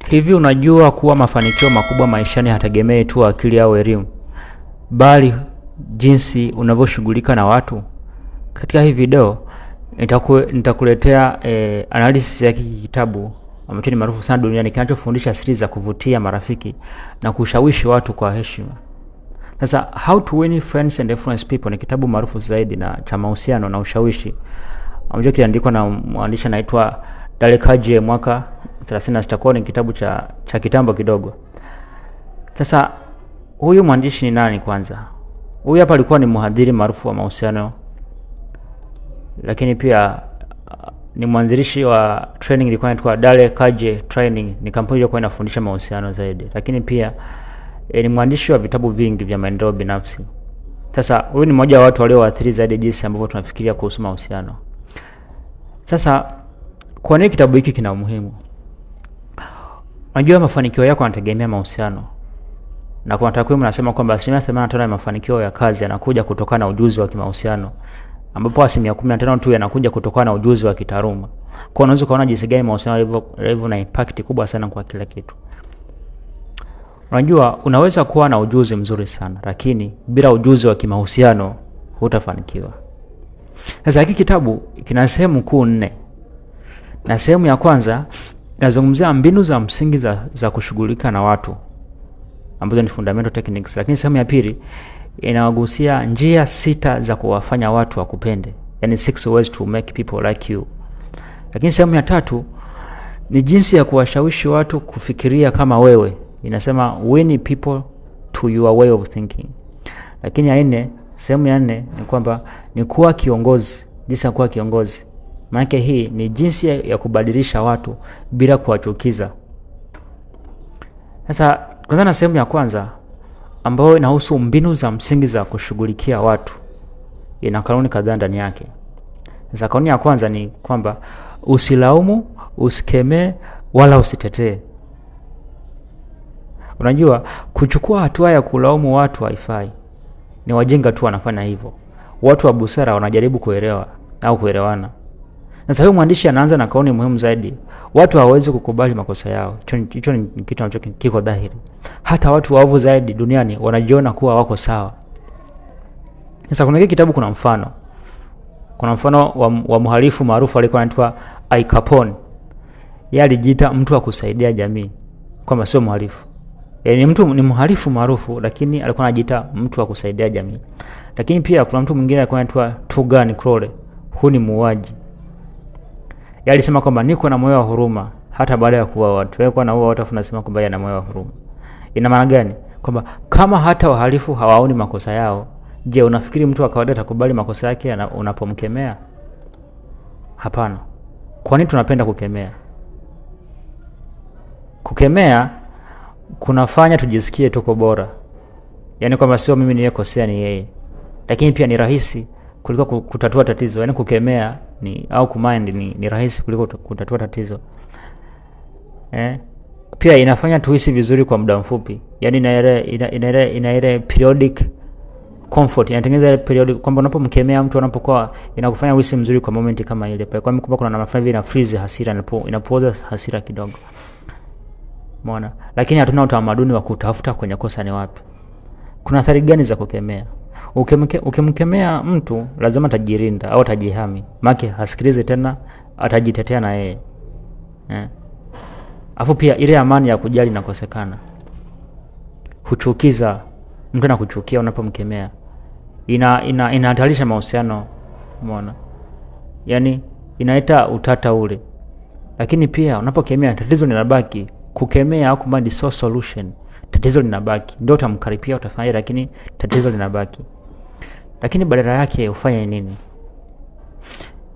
Hivi unajua kuwa mafanikio makubwa maishani hategemei tu akili au elimu, bali jinsi unavyoshughulika na watu? Katika hii video nitakuletea analysis ya kitabu ambacho ni maarufu sana duniani kinachofundisha siri za kuvutia marafiki na kushawishi watu kwa heshima. Sasa How to Win Friends and Influence People ni kitabu maarufu zaidi na cha mahusiano na ushawishi ambacho kiliandikwa na mwandishi anaitwa Dale Carnegie mwaka 36. Kwa ni kitabu cha kitambo kidogo. Sasa huyu mwandishi ni nani kwanza? Huyu hapa alikuwa ni mhadhiri maarufu wa mahusiano, lakini pia ni mwanzilishi wa training ilikuwa inaitwa Dale Carnegie Training, ni kampuni iliyokuwa inafundisha mahusiano zaidi, lakini pia ni mwandishi wa vitabu vingi vya maendeleo binafsi. Sasa huyu ni mmoja wa watu walioathiri zaidi jinsi ambavyo tunafikiria kuhusu mahusiano. Sasa kwa nini kitabu hiki kina umuhimu? Unajua mafanikio yako yanategemea mahusiano. Na kwa takwimu nasema kwamba 85% ya mafanikio ya kazi yanakuja kutokana na ujuzi wa kimahusiano, ambapo 15% tu yanakuja kutokana na ujuzi wa kitaaluma. Kwa unaweza kuona jinsi gani mahusiano yalivyo na impact kubwa sana kwa kila kitu. Unajua unaweza kuwa na ujuzi mzuri sana, lakini bila ujuzi wa kimahusiano hutafanikiwa. Sasa hiki kitabu kina sehemu kuu 4. Na sehemu ya kwanza inazungumzia mbinu za msingi za kushughulika na watu, ambazo ni fundamental techniques, lakini sehemu ya pili inawagusia njia 6 za kuwafanya watu wakupende, yani 6 ways to make people like you. Lakini sehemu ya 3 ni jinsi ya kuwashawishi watu kufikiria kama wewe, inasema win people to your way of thinking. Lakini ya 4, sehemu ya 4 ni kwamba ni kuwa kiongozi, jinsi ya kuwa kiongozi. Maana hii ni jinsi ya kubadilisha watu bila kuwachukiza. Sasa kwanza na sehemu ya kwanza ambayo inahusu mbinu za msingi za kushughulikia watu, ina kanuni kadhaa ndani yake. Sasa kanuni ya kwanza ni kwamba usilaumu, usikemee wala usitetee. Unajua kuchukua hatua ya kulaumu watu haifai. Ni wajinga tu wanafanya hivyo. Watu wa busara wanajaribu kuelewa au kuelewana. Sasa huyu mwandishi anaanza na kauli muhimu zaidi. Watu hawawezi kukubali makosa yao. Hicho ni kitu ambacho kiko dhahiri. Hata watu waovu zaidi duniani wanajiona kuwa wako sawa. Sasa kuna hiki kitabu kuna mfano. Kuna mfano wa mhalifu maarufu alikuwa anaitwa Al Capone. Yeye alijiita mtu wa kusaidia jamii, kwamba sio mhalifu. Yaani ni mhalifu maarufu, lakini alikuwa anajiita mtu wa kusaidia jamii. Lakini pia kuna mtu mwingine alikuwa anaitwa Tugan Crowley. Huyu ni muuaji. Yeye alisema kwamba niko na moyo wa huruma hata baada ya kuua watu. Wewe kwa na watu unasema kwamba yeye ana moyo wa huruma. Ina maana gani? Kwamba kama hata wahalifu hawaoni makosa yao, je, unafikiri mtu wa kawaida atakubali makosa yake unapomkemea? Hapana. Kwa nini tunapenda kukemea? Kukemea kunafanya tujisikie tuko bora. Yaani kwamba sio mimi niliyekosea, ni yeye. Lakini pia ni rahisi kuliko kutatua tatizo. Yaani kukemea au kumind ni rahisi kuliko kutatua tatizo. Pia inafanya tuhisi vizuri kwa muda mfupi. Yaani ina ile periodic comfort. Inatengeneza ile periodic kwamba unapomkemea mtu anapokuwa inakufanya uhisi mzuri kwa moment kama ile. Kwa sababu kuna namna fulani ina freeze hasira, inapooza hasira kidogo. Umeona? Lakini hatuna utamaduni wa kutafuta kwenye kosa ni wapi. Kuna athari gani za kukemea? Ukimkemea mtu lazima atajirinda au atajihami. Maana hasikilize tena, atajitetea na yeye. Afu pia ile amani ya kujali inakosekana. Huchukiza mtu anakuchukia unapomkemea. Inahatarisha mahusiano, umeona? Yaani inaita utata ule. Lakini pia unapokemea tatizo linabaki. Kukemea au kumandi so solution. Tatizo linabaki. Ndio utamkaripia utafanya, lakini tatizo linabaki. Lakini badala yake ufanye nini?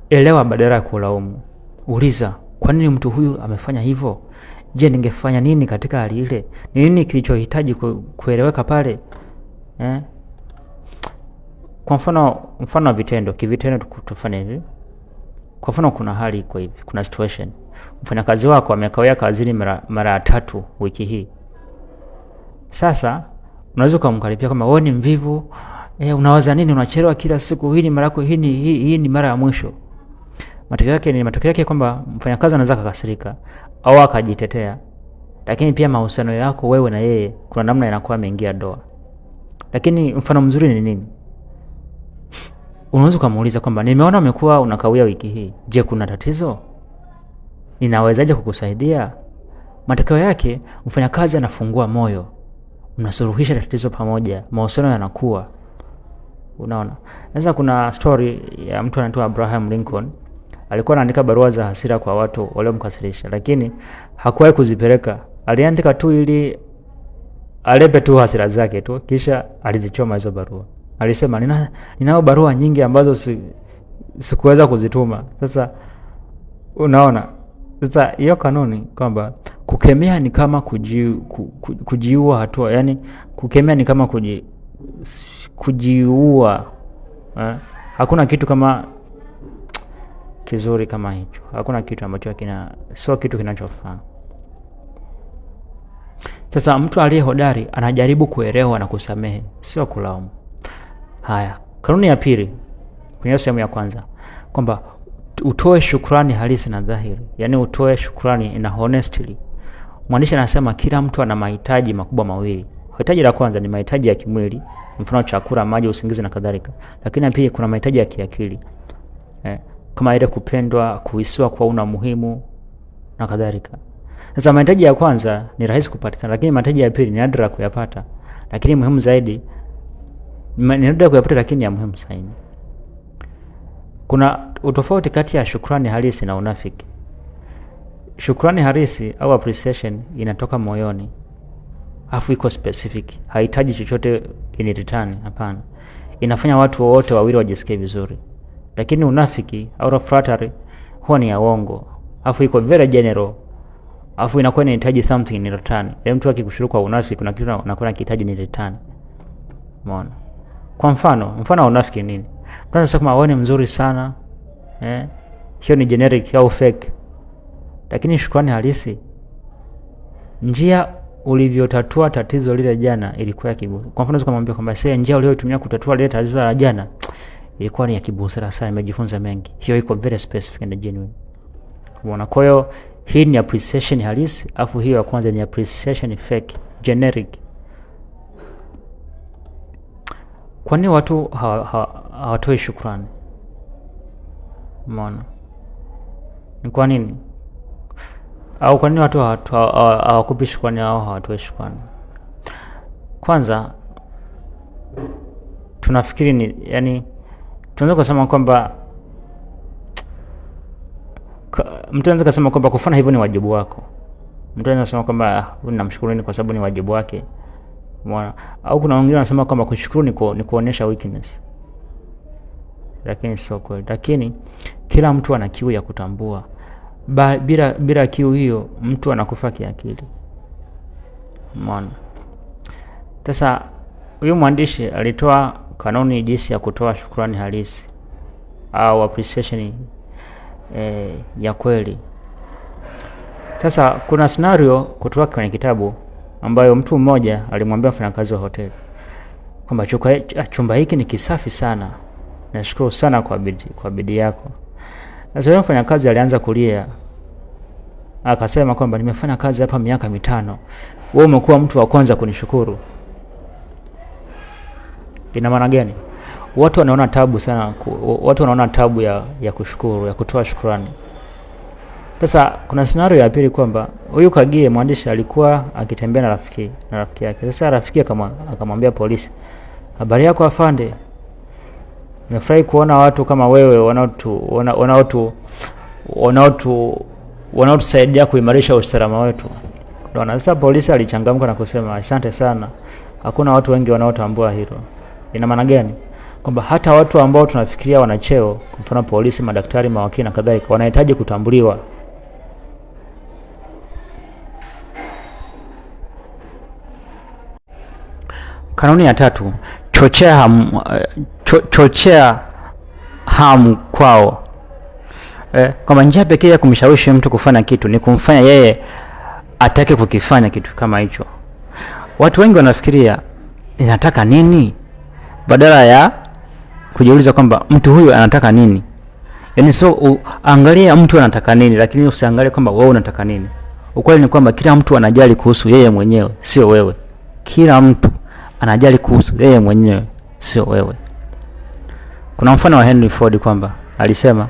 Elewa badala ya kulaumu. Uliza, kwa nini mtu huyu amefanya hivyo? Je, ningefanya nini katika hali ile? Ni nini kilichohitaji kueleweka pale? Kwa mfano wa vitendo, kivitendo tufanye hivi. Kwa mfano kuna hali iko hivi, kuna situation. Mfanyakazi wako amekawia kazini mara 3 wiki hii. Sasa unaweza kumkaripia kama wewe ni mvivu, unawaza nini, unachelewa kila siku, hii ni mara yako, hii ni mara ya mwisho. Matokeo yake kwamba mfanyakazi anaweza kukasirika au akajitetea lakini pia mahusiano yako wewe na yeye kuna namna yanakuwa yameingia doa. Lakini mfano mzuri ni nini? Unaweza kumuuliza kwamba nimeona umekuwa unakawia wiki hii. Je, kuna tatizo? Ninawezaje kukusaidia? Matokeo yake mfanyakazi anafungua moyo. Mnasuluhisha tatizo pamoja, mahusiano yanakuwa. Unaona? Sasa kuna story ya mtu anaitwa Abraham Lincoln. Alikuwa anaandika barua za hasira kwa watu waliomkasirisha, lakini hakuwahi kuzipeleka. Aliandika tu ili alepe tu hasira zake tu, kisha alizichoma hizo barua. Alisema ninao barua nyingi ambazo sikuweza kuzituma. Sasa unaona? Sasa hiyo kanuni kwamba kukemea ni kama kujiua hatua, yani kukemea ni kama kujiua. Hakuna kitu kama kizuri kama hicho. Hakuna kitu ambacho sio kitu kinachofaa. Sasa mtu aliye hodari anajaribu kuelewa na kusamehe, sio kulaumu. Haya, kanuni ya pili kwenye sehemu ya kwanza kwamba utoe shukrani halisi na dhahiri. Yaani utoe shukrani na honestly. Mwandishi anasema kila mtu ana mahitaji makubwa mawili. Hitaji la kwanza ni mahitaji ya kimwili, mfano chakula, maji, usingizi na kadhalika. Lakini pia kuna mahitaji ya kiakili. Kama ile kupendwa, kuhisiwa kwa una muhimu na kadhalika. Sasa mahitaji ya kwanza ni rahisi kupatikana, lakini mahitaji ya pili ni nadra kuyapata. Lakini muhimu zaidi ni nadra kuyapata, lakini ya muhimu zaidi. Kuna utofauti kati ya shukrani halisi na unafiki. Shukrani halisi au appreciation inatoka moyoni, afu iko specific, haihitaji chochote in return. Hapana, inafanya watu wote wawili wajisikie vizuri. Lakini unafiki au flattery huwa ni ya uongo, afu iko very general, afu inakuwa inahitaji something in return. Mtu akikushukuru kwa unafiki kuna kitu anakuwa anahitaji in return. Umeona? Kwa mfano wa unafiki nini? Tunaweza kusema wewe ni mzuri sana, hiyo ni generic au fake. Lakini shukrani halisi, njia ulivyotatua tatizo lile jana ilikuwa ya kiburi. Kwa mfano unaweza kumwambia kwamba sasa njia uliyotumia kutatua lile tatizo la jana ilikuwa ni ya kibusara sana, nimejifunza mengi. Hiyo iko very specific and genuine. Unaona? Kwa hiyo hii ni appreciation halisi, afu hiyo ya kwanza ni appreciation fake, generic. Kwa nini watu hawatoi shukrani? Umeona? Ni kwa nini? Au kwa nini watu hawakupi shukrani au hawatoi shukrani? Kwanza tunafikiri ni tunaweza kusema kwamba mtu anaweza kusema kwamba kufanya hivyo ni wajibu wako. Mtu anaweza kusema kwamba ninamshukuru kwa sababu ni wajibu wake. Umeona? Au kuna wengine wanasema kwamba kushukuru ni kuonyesha weakness. Lakini sio kweli. Lakini kila mtu ana kiu ya kutambua. Bila kiu hiyo mtu anakufa kiakili. Umeona? Sasa huyu mwandishi alitoa kanuni jinsi ya kutoa shukrani halisi au appreciation ya kweli. Sasa kuna scenario kutoka kwenye kitabu ambayo mtu mmoja alimwambia mfanyakazi wa hoteli kwamba chumba hiki ni kisafi sana, nashukuru sana kwa bidii yako. Sasa yule mfanyakazi alianza kulia, akasema kwamba nimefanya kazi hapa miaka 5, wewe umekuwa mtu wa kwanza kunishukuru. Ina maana gani? Watu wanaona tabu sana, watu wanaona tabu ya kushukuru, ya kutoa shukrani. Sasa kuna scenario ya pili kwamba huyu Kagie mwandishi alikuwa akitembea na rafiki yake. Sasa rafiki akamwambia polisi, habari yako afande, nimefurahi kuona watu kama wewe wanaotusaidia kuimarisha usalama wetu. Ndio. Sasa polisi alichangamka na kusema asante sana, hakuna watu wengi wanaotambua hilo. Ina maana gani? Kwamba hata watu ambao tunafikiria wana cheo, kwa mfano polisi, madaktari, mawakili na kadhalika, wanahitaji kutambuliwa. Kanuni ya 3, chochea hamu kwao. Kama njia pekee ya kumshawishi mtu kufanya kitu ni kumfanya yeye atake kukifanya kitu kama hicho. Watu wengi wanafikiria ninataka nini, badala ya kujiuliza kwamba mtu huyu anataka nini. Yaani angalia mtu anataka nini, lakini usiangalie kwamba wewe unataka nini. Ukweli ni kwamba kila mtu anajali kuhusu yeye mwenyewe, sio wewe. Kila mtu anajali kuhusu yeye mwenyewe, sio wewe. Kuna mfano wa Henry Ford kwamba alisema,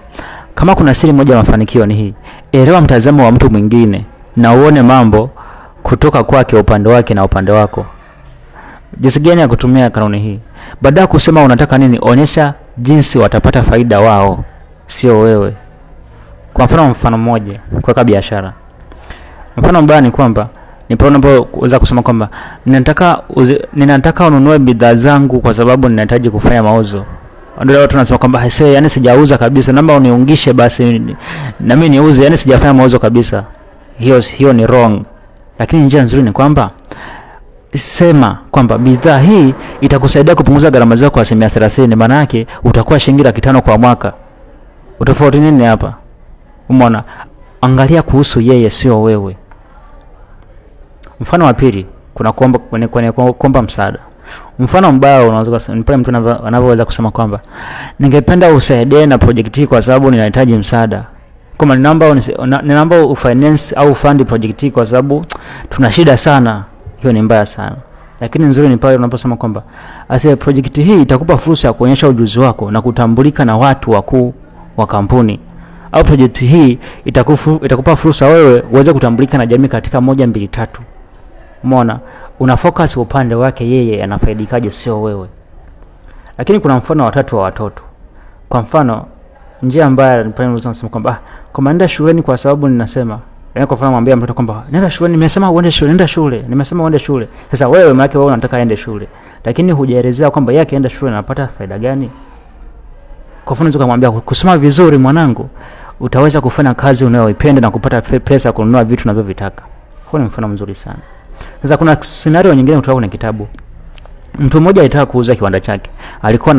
kama kuna siri moja ya mafanikio ni hii: elewa mtazamo wa mtu mwingine na uone mambo kutoka kwake, upande wake na upande wako. Jinsi gani ya kutumia kanuni hii? Baada ya kusema unataka nini, onyesha jinsi watapata faida wao, sio wewe. Kwa mfano mmoja, kuweka biashara. Mfano mbaya ni kwamba ni pale unapoweza kusema kwamba ninataka ununue bidhaa zangu kwa sababu ninahitaji kufanya mauzo. Ndio watu wanasema kwamba yani sijauza kabisa, naomba uniungishe basi na mimi niuze, yani sijafanya mauzo kabisa. Hiyo ni wrong. Lakini njia nzuri ni kwamba sema kwamba bidhaa hii itakusaidia kupunguza gharama zako kwa 30%, maana yake utakuwa shilingi 500 kwa mwaka. Utofauti nini hapa? Umeona? Angalia kuhusu yeye, sio wewe. Mfano wa pili, kuna kuomba msaada. Mfano mbaya unaweza kusema pale mtu anaweza kusema kwamba ningependa usaidie na project hii kwa sababu ninahitaji msaada. Kama ninaomba ufinance au fund project hii kwa sababu tuna shida sana. Hiyo ni mbaya sana. Lakini nzuri ni pale unaposema kwamba project hii itakupa fursa ya kuonyesha ujuzi wako na kutambulika na watu wakuu wa kampuni. Au project hii itakupa fursa wewe uweze kutambulika na jamii katika 1, 2, 3. Umeona? Una focus upande wake, yeye anafaidikaje, sio wewe. Lakini kuna mfano wa tatu wa watoto. Kwa mfano, njia ambayo unasema kwamba kama nenda shuleni kwa sababu ninasema. Yaani kwa mfano mwambie mtoto kwamba nenda shuleni, nimesema uende shule, nenda shule. Nimesema uende shule. Sasa wewe maana wewe unataka aende shule. Lakini hujaelezea kwamba yeye akienda shule anapata faida gani. Kwa mfano unaweza kumwambia kusoma vizuri mwanangu, utaweza kufanya kazi unayoipenda na kupata pesa kununua vitu unavyovitaka. Huo ni mfano mzuri sana. Sasa kuna scenario nyingine kutoka kwenye kitabu. Mtu mmoja alitaka kuuza kiwanda chake. Alikuwa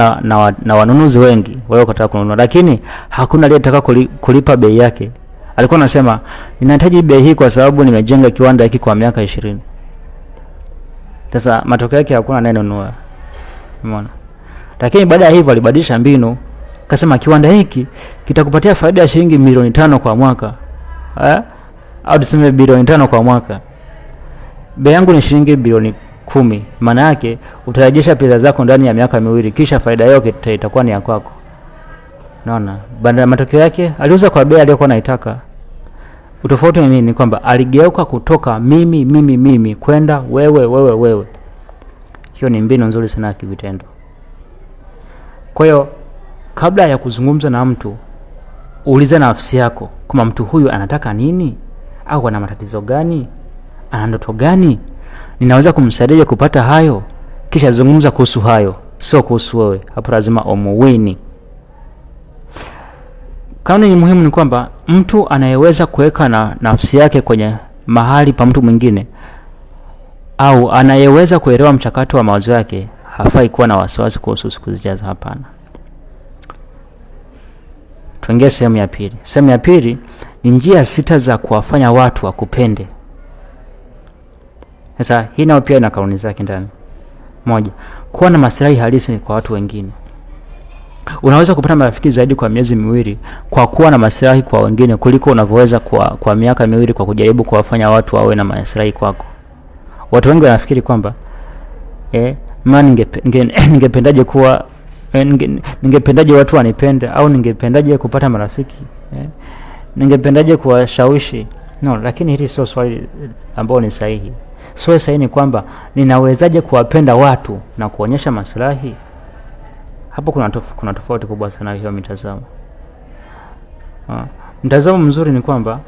na wanunuzi wengi wao kutaka kununua, lakini hakuna aliyetaka kulipa bei yake. Alikuwa anasema, ninahitaji bei hii kwa sababu nimejenga kiwanda hiki kwa miaka 20. Sasa matokeo yake hakuna anayenunua. Umeona? Lakini baada ya hivyo alibadilisha mbinu. Akasema kiwanda hiki kitakupatia faida ya shilingi milioni 5 kwa mwaka. Au tuseme bilioni 5 kwa mwaka. Bei yangu ni shilingi bilioni 10. Maana yake utarejesha pesa zako ndani ya miaka 2, kisha faida yote itakuwa ni ya kwako. Naona? Baada matokeo yake aliuza kwa bei aliyokuwa anaitaka. Utofauti ni nini? Kwamba aligeuka kutoka mimi kwenda wewe. Hiyo ni mbinu nzuri sana ya kivitendo. Kwa hiyo kabla ya kuzungumza na mtu, uliza nafsi yako kama mtu huyu anataka nini, au ana matatizo gani, ana ndoto gani, ninaweza kumsaidia kupata hayo. Kisha zungumza kuhusu hayo, sio kuhusu wewe. Hapo lazima umuwini. Kauni ni muhimu ni kwamba mtu anayeweza kuweka na nafsi yake kwenye mahali pa mtu mwingine, au anayeweza kuelewa mchakato wa mawazo yake, hafai kuwa na wasiwasi kuhusu siku zijazo. Hapana. Tuingie sehemu ya pili. Sehemu ya pili ni njia 6 za kuwafanya watu wakupende. Sasa hii nayo pia ina kanuni zake ndani. 1, kuwa na maslahi halisi kwa watu wengine. Unaweza kupata marafiki zaidi kwa miezi 2 kwa kuwa na maslahi kwa wengine kuliko unavyoweza kwa miaka 2 kwa kujaribu kuwafanya watu wawe na maslahi kwako. Watu wengi wanafikiri kwamba ningependaje kuwa ningependaje watu wanipende, au ningependaje kupata marafiki, ningependaje kuwashawishi. No, lakini hili sio swali ambalo ni sahihi. Swali sahihi ni kwamba ninawezaje kuwapenda watu na kuonyesha maslahi. Hapo kuna tofauti kubwa sana hiyo mitazamo. Mtazamo mzuri ni kwamba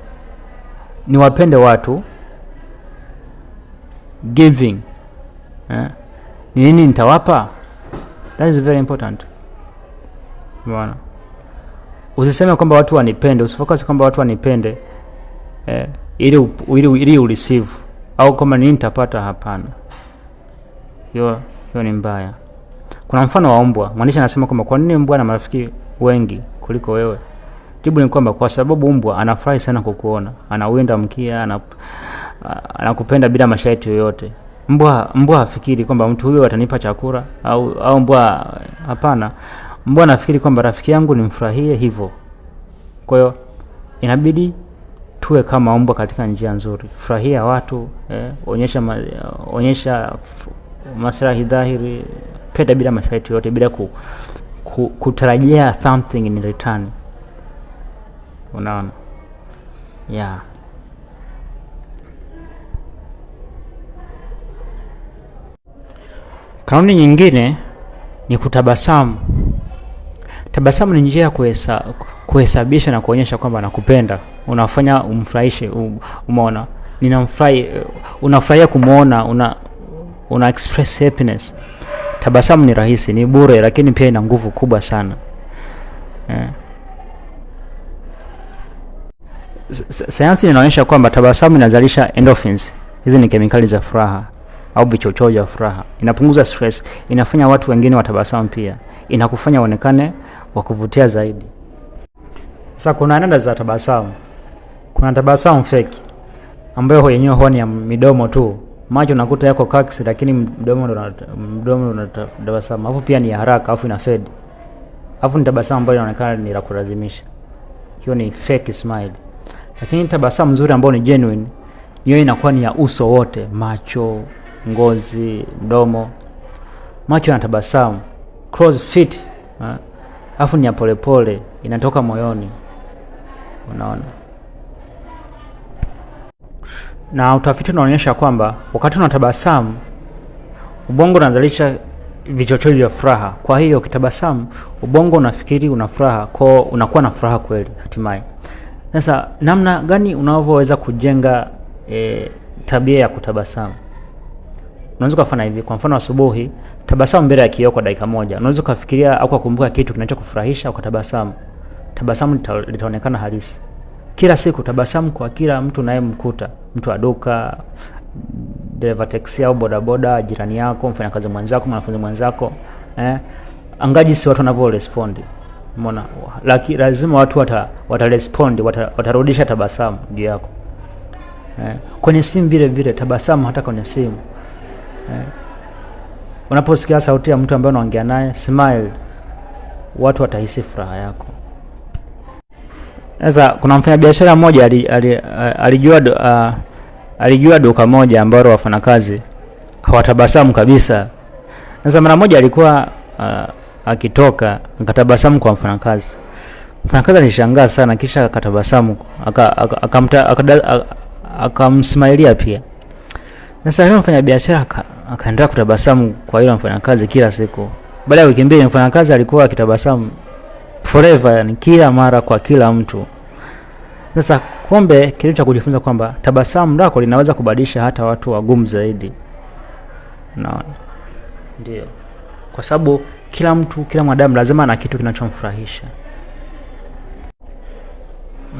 niwapende watu, giving. Ni nini nitawapa? That is very important. Bwana. Usiseme kwamba watu wanipende, usifocus kwamba watu wanipende ili ureceive, au kama nini nitapata. Hapana. Hiyo ni mbaya. Kuna mfano wa mbwa. Mwandishi anasema kwamba kwa nini mbwa ana marafiki wengi kuliko wewe? Jibu ni kwamba kwa sababu mbwa anafurahi sana kukuona. Anawinda mkia, anakupenda bila masharti yoyote. Mbwa hafikiri kwamba mtu huyo atanipa chakula au mbwa. Hapana. Mbwa anafikiri kwamba rafiki yangu nimfurahie hivyo. Kwa hiyo inabidi tuwe kama mbwa katika njia nzuri. Furahia watu, onyesha maslahi dhahiri, penda bila masharti yote, bila kutarajia something in return. Unaona? Yeah. Kanuni nyingine ni kutabasamu. Tabasamu ni njia ya kuhesabisha na kuonyesha kwamba nakupenda. Unafanya umfurahishe. Umeona, unafurahia kumuona, una express happiness. Tabasamu ni rahisi, ni bure, lakini pia ina nguvu kubwa sana. Sayansi inaonyesha kwamba tabasamu inazalisha endorphins. Hizi ni kemikali za furaha au vichocheo vya furaha. Inapunguza stress, inafanya watu wengine watabasamu pia. Inakufanya uonekane wa kuvutia zaidi. Sasa kuna aina za tabasamu. Kuna tabasamu fake ambayo yenyewe huwa ni ya midomo tu. Macho unakuta yako kaksi, lakini mdomo unatabasamu. Alafu pia ni haraka, alafu ina fade. Alafu ni tabasamu ambayo inaonekana ni la kulazimisha. Hiyo ni fake smile. Lakini tabasamu nzuri ambayo ni genuine, hiyo inakuwa ni ya uso wote, macho, ngozi, mdomo. Macho yanatabasamu, close fit. Alafu ni ya polepole, inatoka moyoni. Unaona? Na utafiti unaonyesha kwamba wakati unatabasamu, ubongo unazalisha vichocheo vya furaha. Kwa hiyo ukitabasamu, ubongo unafikiri una furaha, kwa unakuwa na furaha kweli hatimaye. Sasa namna gani unavyoweza kujenga tabia ya kutabasamu? Unaweza kufanya hivi. Kwa mfano, asubuhi tabasamu mbele ya kioo kwa dakika moja. Unaweza kufikiria au kukumbuka kitu kinachokufurahisha ukatabasamu. Tabasamu litaonekana halisi. Kila siku tabasamu kwa kila mtu unayemkuta, mtu wa duka, dereva taxi au bodaboda, jirani yako, mfanyakazi mwenzako, mwanafunzi mwenzako. Angaji si watu wanavyo respond. Umeona? Lakini lazima watu watarespond, watarudisha tabasamu juu yako. Kwenye simu vile vile tabasamu, hata kwenye simu. Unaposikia sauti ya mtu ambaye unaongea naye, smile. Watu watahisi furaha yako. Sasa kuna mfanyabiashara mmoja alijua duka moja ambalo wafanyakazi hawatabasamu kabisa. Sasa mara moja alikuwa akitoka akatabasamu kwa mfanyakazi. Mfanyakazi alishangaa sana, kisha akatabasamu, akamsmailia pia. Sasa yule mfanyabiashara akaendelea kutabasamu kwa yule mfanyakazi kila siku. Baada ya wiki mbili mfanyakazi alikuwa akitabasamu forever, yani kila mara kwa kila mtu. Sasa kumbe kitu cha kujifunza kwamba tabasamu lako linaweza kubadilisha hata watu wagumu zaidi. Naona. Ndio. Kwa sababu kila mwanadamu lazima ana kitu kinachomfurahisha.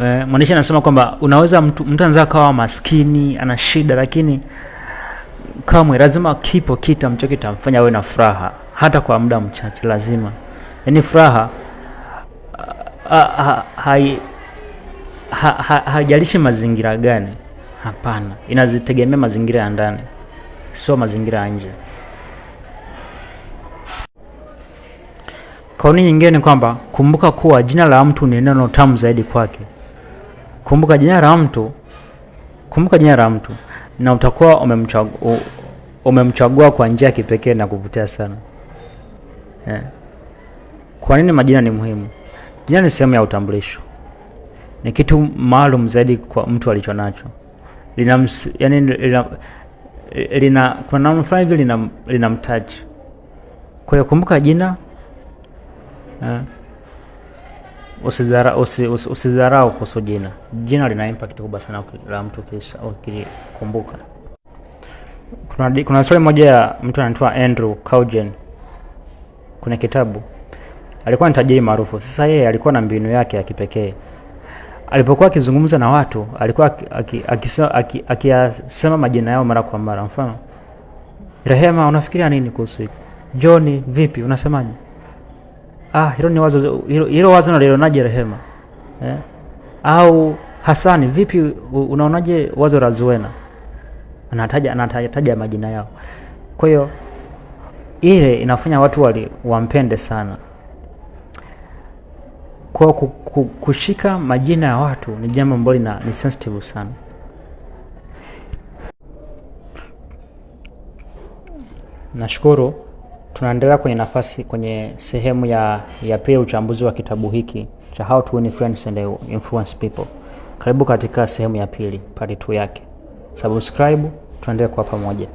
Mwandishi anasema kwamba unaweza mtu anaweza kawa maskini, ana shida, lakini kamwe lazima kipo kitu ambacho kitamfanya awe na furaha hata kwa muda mchache. Lazima. Yaani furaha haijalishi mazingira gani. Hapana, inazitegemea mazingira ya ndani, sio mazingira ya nje. Kauli nyingine ni kwamba kumbuka kuwa jina la mtu ni neno tamu zaidi kwake. Kumbuka jina la mtu na utakuwa umemchagua kwa njia ya kipekee na kuvutia sana. Kwa nini majina ni muhimu? Jina ni sehemu ya utambulisho. Ni kitu maalum zaidi kwa mtu alichonacho. Kuna namna fulani hivi linamtaji. Kwa hiyo kumbuka jina. Usidharau kuhusu jina. Jina lina impact kubwa sana la mtu ukikumbuka. Kuna story moja ya mtu anaitwa Andrew Caugen. Kuna kitabu. Alikuwa ni tajiri maarufu. Sasa yeye alikuwa na mbinu yake ya kipekee. Alipokuwa akizungumza na watu, alikuwa akisema majina yao mara kwa mara. Mfano, Rehema, unafikiria nini kuhusu hiki? John, vipi, unasemaje? Hilo wazo unalionaje Rehema? Au Hasani, vipi, unaonaje wazo la Zuena? Anataja majina yao. Kwa hiyo ile inafanya watu wampende sana. Kwa kushika majina ya watu ni jambo ambalo ni sensitive sana. Nashukuru tunaendelea kwenye sehemu ya pili uchambuzi wa kitabu hiki cha How to Win Friends and Influence People. Karibu katika sehemu ya pili, part 2 yake. Subscribe, tuendelee kwa pamoja.